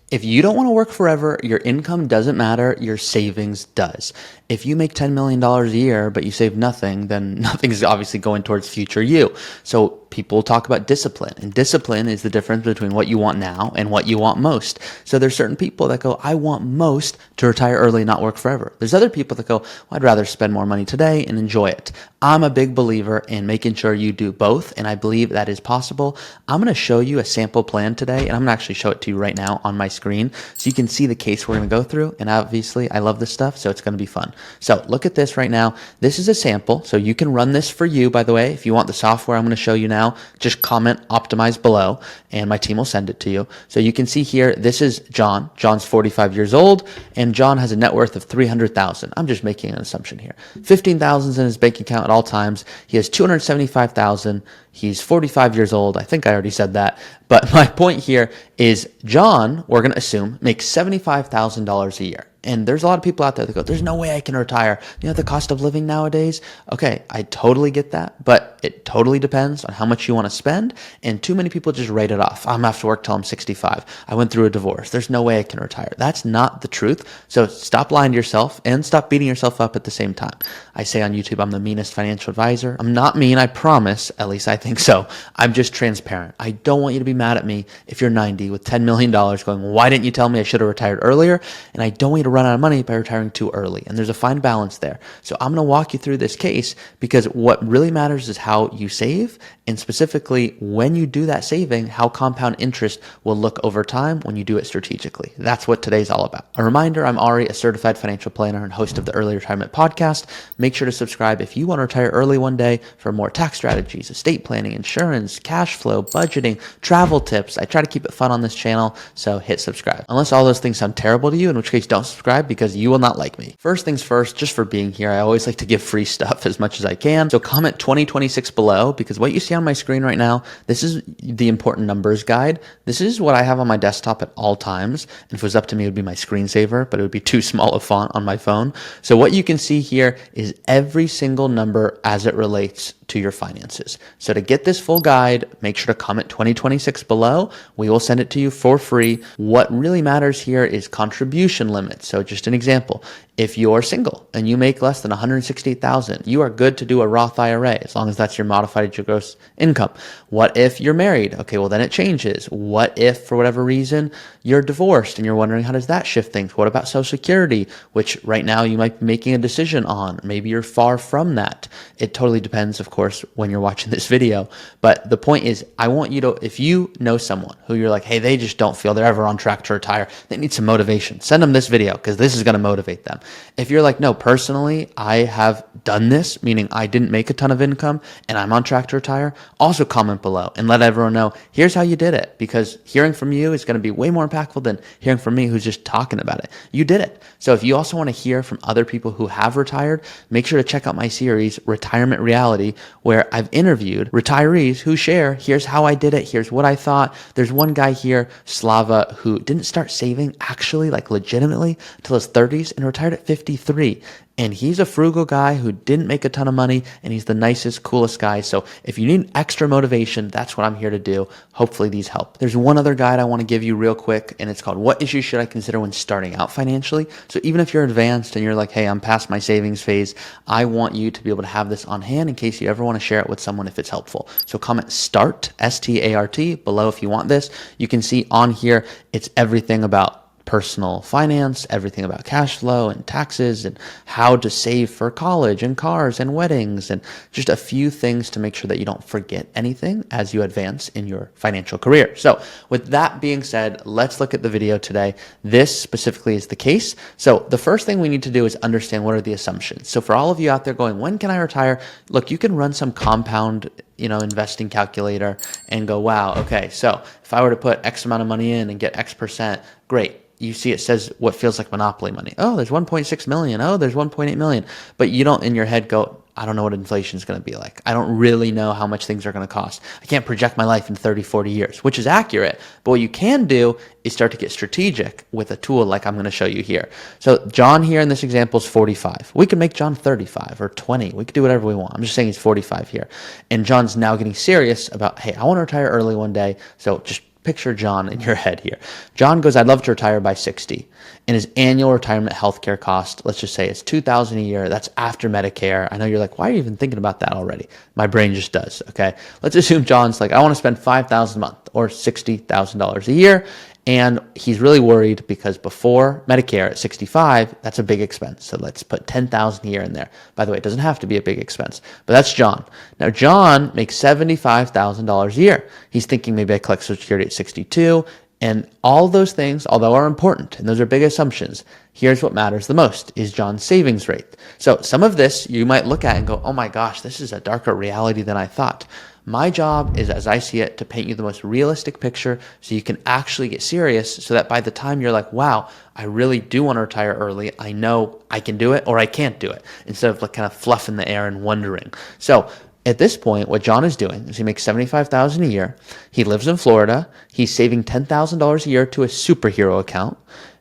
If you don't want to work forever, your income doesn't matter, your savings does. If you make $10 million a year, but you save nothing, then nothing's obviously going towards future you. So people talk about discipline, and discipline is the difference between what you want now and what you want most. So there's certain people that go, I want most to retire early and not work forever. There's other people that go, well, I'd rather spend more money today and enjoy it. I'm a big believer in making sure you do both, and I believe that is possible. I'm going to show you a sample plan today, and I'm going to actually show it to you right now on my screen so you can see the case we're going to go through. And obviously, I love this stuff, so it's going to be fun. So look at this right now. This is a sample, so you can run this for you, by the way. If you want the software I'm going to show you now, just comment optimize below, and my team will send it to you. So you can see here, this is John. John's 45 years old, and John has a net worth of 300,000. I'm just making an assumption here. 15,000 is in his bank account at all times. He has 275,000. He's 45 years old. I think I already said that. But my point here is John, we're going to assume, makes $75,000 a year. And there's a lot of people out there that go, there's no way I can retire. You know, the cost of living nowadays. Okay, I totally get that, but it totally depends on how much you want to spend. And too many people just write it off. I'm going to have to work till I'm 65. I went through a divorce. There's no way I can retire. That's not the truth. So stop lying to yourself and stop beating yourself up at the same time. I say on YouTube, I'm the meanest financial advisor. I'm not mean, I promise. At least I think so. I'm just transparent. I don't want you to be mad at me if you're 90 with $10 million going, why didn't you tell me I should have retired earlier? And I don't want you to run out of money by retiring too early. And there's a fine balance there. So I'm going to walk you through this case because what really matters is how you save, and specifically when you do that saving, how compound interest will look over time when you do it strategically. That's what today's all about. A reminder, I'm Ari, a certified financial planner and host of the Early Retirement Podcast. Make sure to subscribe if you want to retire early one day for more tax strategies, estate planning, insurance, cash flow, budgeting, travel tips. I try to keep it fun on this channel, so hit subscribe. Unless all those things sound terrible to you, in which case don't subscribe because you will not like me. First things first, just for being here, I always like to give free stuff as much as I can. So comment 2026 below, because what you see on my screen right now, this is the important numbers guide. This is what I have on my desktop at all times. And if it was up to me, it would be my screensaver, but it would be too small a font on my phone. So what you can see here is every single number as it relates to your finances. So to get this full guide, make sure to comment 2026 below. We will send it to you for free. What really matters here is contribution limits. So just an example, if you're single and you make less than 168,000, you are good to do a Roth IRA as long as that's your modified gross income. What if you're married? Okay, well then it changes. What if for whatever reason you're divorced and you're wondering how does that shift things? What about Social Security, which right now you might be making a decision on? Maybe you're far from that. It totally depends, of course, when you're watching this video. But the point is, I want you to, if you know someone who you're like, hey, they just don't feel they're ever on track to retire, they need some motivation, send them this video because this is going to motivate them. If you're like, no, personally, I have done this, meaning I didn't make a ton of income and I'm on track to retire, also comment below and let everyone know, here's how you did it, because hearing from you is going to be way more impactful than hearing from me who's just talking about it. You did it. So if you also want to hear from other people who have retired, make sure to check out my series, Retirement Reality, where I've interviewed retirees who share, here's how I did it, here's what I thought. There's one guy here, Slava, who didn't start saving actually, like legitimately, until his 30s and retired at 53. And he's a frugal guy who didn't make a ton of money, and he's the nicest, coolest guy. So if you need extra motivation, that's what I'm here to do. Hopefully these help. There's one other guide I want to give you real quick, and it's called What Issues Should I Consider When Starting Out Financially? So even if you're advanced and you're like, hey, I'm past my savings phase, I want you to be able to have this on hand in case you ever want to share it with someone if it's helpful. So comment START, S-T-A-R-T, below if you want this. You can see on here, it's everything about personal finance, everything about cash flow and taxes and how to save for college and cars and weddings, and just a few things to make sure that you don't forget anything as you advance in your financial career. So with that being said, let's look at the video today. This specifically is the case. So the first thing we need to do is understand what are the assumptions. So for all of you out there going, when can I retire? Look, you can run some compound investing calculator and go, wow, okay, so if I were to put X amount of money in and get X percent, great. You see it says what feels like monopoly money. Oh, there's 1.6 million. Oh, there's 1.8 million. But you don't in your head go, I don't know what inflation is going to be like. I don't really know how much things are going to cost. I can't project my life in 30, 40 years, which is accurate. But what you can do is start to get strategic with a tool like I'm going to show you here. So John here in this example is 45. We could make John 35 or 20. We could do whatever we want. I'm just saying he's 45 here. And John's now getting serious about, hey, I want to retire early one day. So just picture John in your head here. John goes, I'd love to retire by 60. And his annual retirement healthcare cost, let's just say it's $2,000 a year. That's after Medicare. I know you're like, why are you even thinking about that already? My brain just does. Okay. Let's assume John's like, I want to spend $5,000 a month or $60,000 a year. And he's really worried because before Medicare at 65, that's a big expense. So let's put $10,000 a year in there. By the way, it doesn't have to be a big expense, but that's John. Now, John makes $75,000 a year. He's thinking maybe I collect Social Security at 62. And all those things, although are important, and those are big assumptions, here's what matters the most, is John's savings rate. So some of this you might look at and go, oh my gosh, this is a darker reality than I thought. My job is, as I see it, to paint you the most realistic picture so you can actually get serious so that by the time you're like, wow, I really do want to retire early, I know I can do it or I can't do it, instead of like kind of fluffing the air and wondering. So at this point, what John is doing is he makes $75,000 a year. He lives in Florida. He's saving $10,000 a year to a superhero account.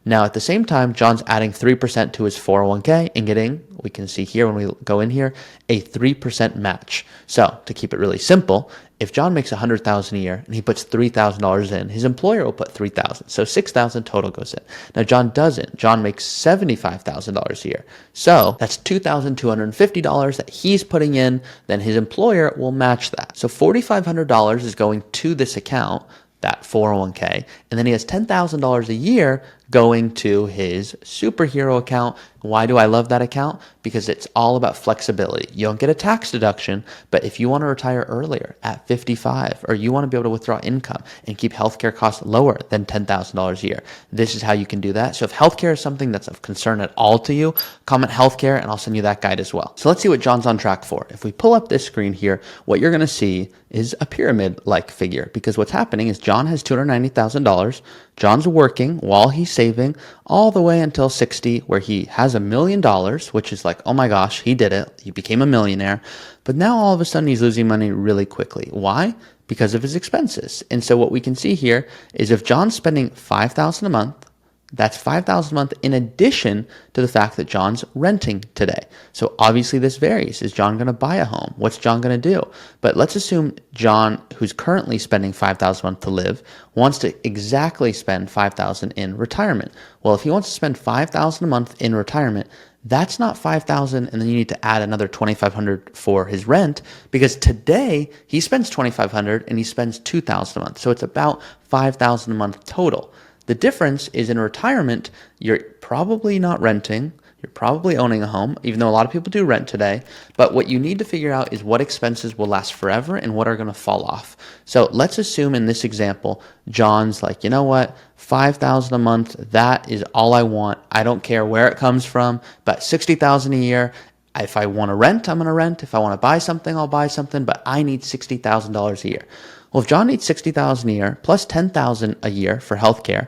Now, at the same time, John's adding 3% to his 401k and getting, we can see here when we go in here, a 3% match. So to keep it really simple, if John makes $100,000 a year and he puts $3,000 in, his employer will put $3,000. So $6,000 total goes in. Now, John doesn't. John makes $75,000 a year. So that's $2,250 that he's putting in. Then his employer will match that. So $4,500 is going to this account, that 401k, and then he has $10,000 a year going to his superhero account. Why do I love that account? Because it's all about flexibility. You don't get a tax deduction, but if you want to retire earlier at 55, or you want to be able to withdraw income and keep healthcare costs lower than $10,000 a year, this is how you can do that. So if healthcare is something that's of concern at all to you, comment healthcare and I'll send you that guide as well. So let's see what John's on track for. If we pull up this screen here, what you're going to see is a pyramid-like figure, because what's happening is John has $290,000. John's working while he's saving all the way until 60, where he has $1 million, which is like, oh my gosh, he did it. He became a millionaire. But now all of a sudden he's losing money really quickly. Why? Because of his expenses. And so what we can see here is if John's spending $5,000 a month, that's $5,000 a month in addition to the fact that John's renting today. So obviously this varies. Is John going to buy a home? What's John going to do? But let's assume John, who's currently spending $5,000 a month to live, wants to exactly spend $5,000 in retirement. Well, if he wants to spend $5,000 a month in retirement, that's not $5,000, and then you need to add another $2,500 for his rent, because today he spends $2,500 and he spends $2,000 a month. So it's about $5,000 a month total. The difference is in retirement, you're probably not renting. You're probably owning a home, even though a lot of people do rent today. But what you need to figure out is what expenses will last forever and what are going to fall off. So let's assume in this example, John's like, you know what, $5,000 a month, that is all I want. I don't care where it comes from, but $60,000 a year. If I want to rent, I'm going to rent. If I want to buy something, I'll buy something, but I need $60,000 a year. Well, if John needs $60,000 a year plus $10,000 a year for healthcare,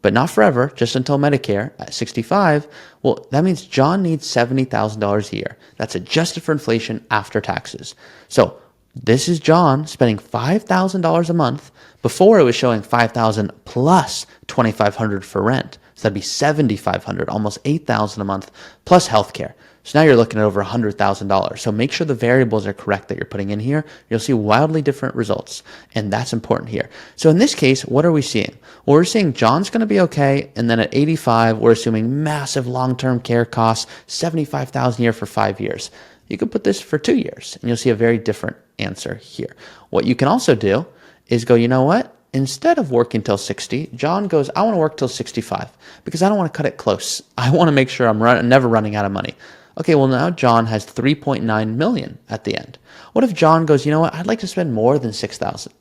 but not forever, just until Medicare at 65, well, that means John needs $70,000 a year. That's adjusted for inflation after taxes. So this is John spending $5,000 a month. Before it was showing $5,000 plus $2,500 for rent. So that'd be $7,500, almost $8,000 a month plus healthcare. So now you're looking at over $100,000. So make sure the variables are correct that you're putting in here. You'll see wildly different results, and that's important here. So in this case, what are we seeing? Well, we're seeing John's going to be okay, and then at 85, we're assuming massive long-term care costs, $75,000 a year for 5 years. You could put this for 2 years, and you'll see a very different answer here. What you can also do is go, you know what? Instead of working till 60, John goes, I want to work till 65 because I don't want to cut it close. I want to make sure I'm never running out of money. Okay, well now John has 3.9 million at the end. What if John goes, you know what, I'd like to spend more than 6,000,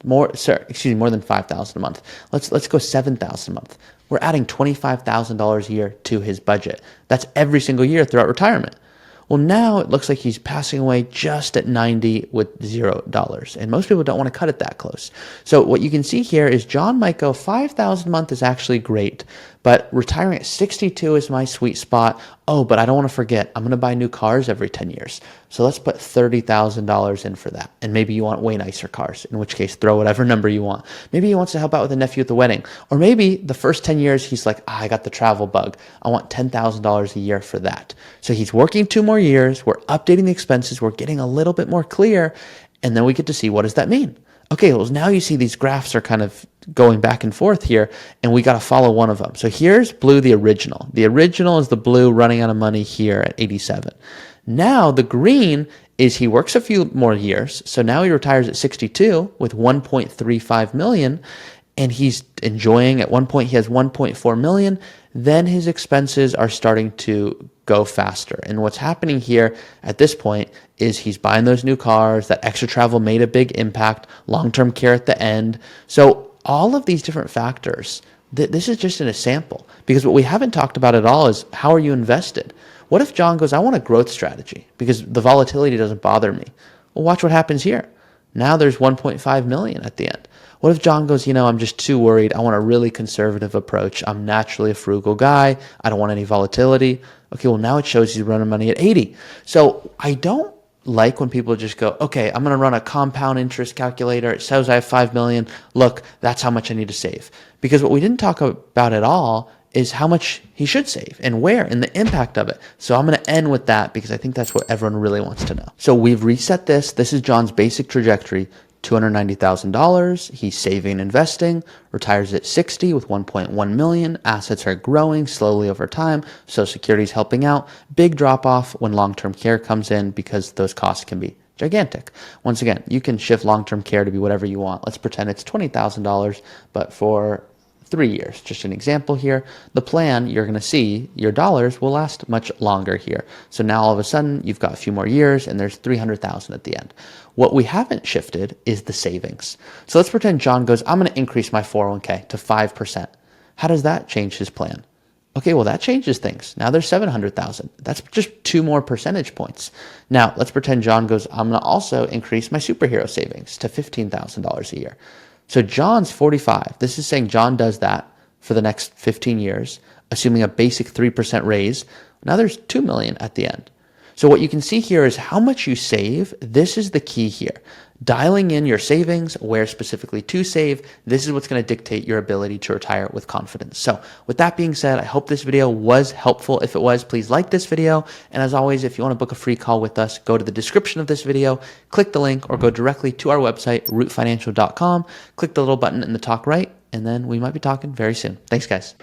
more than 5,000 a month. Let's go 7,000 a month. We're adding $25,000 a year to his budget. That's every single year throughout retirement. Well, now it looks like he's passing away just at 90 with $0. And most people don't want to cut it that close. So what you can see here is John might go 5,000 a month is actually great, but retiring at 62 is my sweet spot. Oh, but I don't want to forget, I'm going to buy new cars every 10 years. So let's put $30,000 in for that. And maybe you want way nicer cars, in which case throw whatever number you want. Maybe he wants to help out with a nephew at the wedding. Or maybe the first 10 years he's like, I got the travel bug. I want $10,000 a year for that. So he's working 2 more years. We're updating the expenses. We're getting a little bit more clear. And then we get to see, what does that mean? Okay, well, now you see these graphs are kind of going back and forth here, and we got to follow one of them. So here's blue, the original. The original is the blue running out of money here at 87. Now the green is he works a few more years. So now he retires at 62 with 1.35 million, and he's enjoying. At one point he has 1.4 million. Then his expenses are starting to go faster. And what's happening here at this point is he's buying those new cars. That extra travel made a big impact. Long-term care at the end. So all of these different factors, this is just in a sample, because what we haven't talked about at all is how are you invested? What if John goes, I want a growth strategy because the volatility doesn't bother me? Well, watch what happens here. Now there's 1.5 million at the end. What if John goes, I'm just too worried. I want a really conservative approach. I'm naturally a frugal guy. I don't want any volatility. Okay, well, now it shows he's running money at 80. So I don't like when people just go, okay, I'm going to run a compound interest calculator. It says I have 5 million. Look, that's how much I need to save. Because what we didn't talk about at all is how much he should save and where and the impact of it. So I'm going to end with that because I think that's what everyone really wants to know. So we've reset this. This is John's basic trajectory. $290,000. He's saving and investing, retires at 60 with 1.1 million. Assets are growing slowly over time. Social Security is helping out. Big drop off when long-term care comes in because those costs can be gigantic. Once again, you can shift long-term care to be whatever you want. Let's pretend it's $20,000, but for 3 years. Just an example here. The plan, you're going to see your dollars will last much longer here. So now all of a sudden you've got a few more years and there's 300,000 at the end. What we haven't shifted is the savings. So let's pretend John goes, I'm going to increase my 401k to 5%. How does that change his plan? Okay, well, that changes things. Now there's 700,000. That's just 2 more percentage points. Now let's pretend John goes, I'm going to also increase my superhero savings to $15,000 a year. So John's 45. This is saying John does that for the next 15 years, assuming a basic 3% raise. Now there's 2 million at the end. So what you can see here is how much you save. This is the key here. Dialing in your savings, where specifically to save, this is what's going to dictate your ability to retire with confidence. So with that being said, I hope this video was helpful. If it was, please like this video. And as always, if you want to book a free call with us, go to the description of this video, click the link, or go directly to our website, rootfinancial.com, click the little button in the top right, and then we might be talking very soon. Thanks, guys.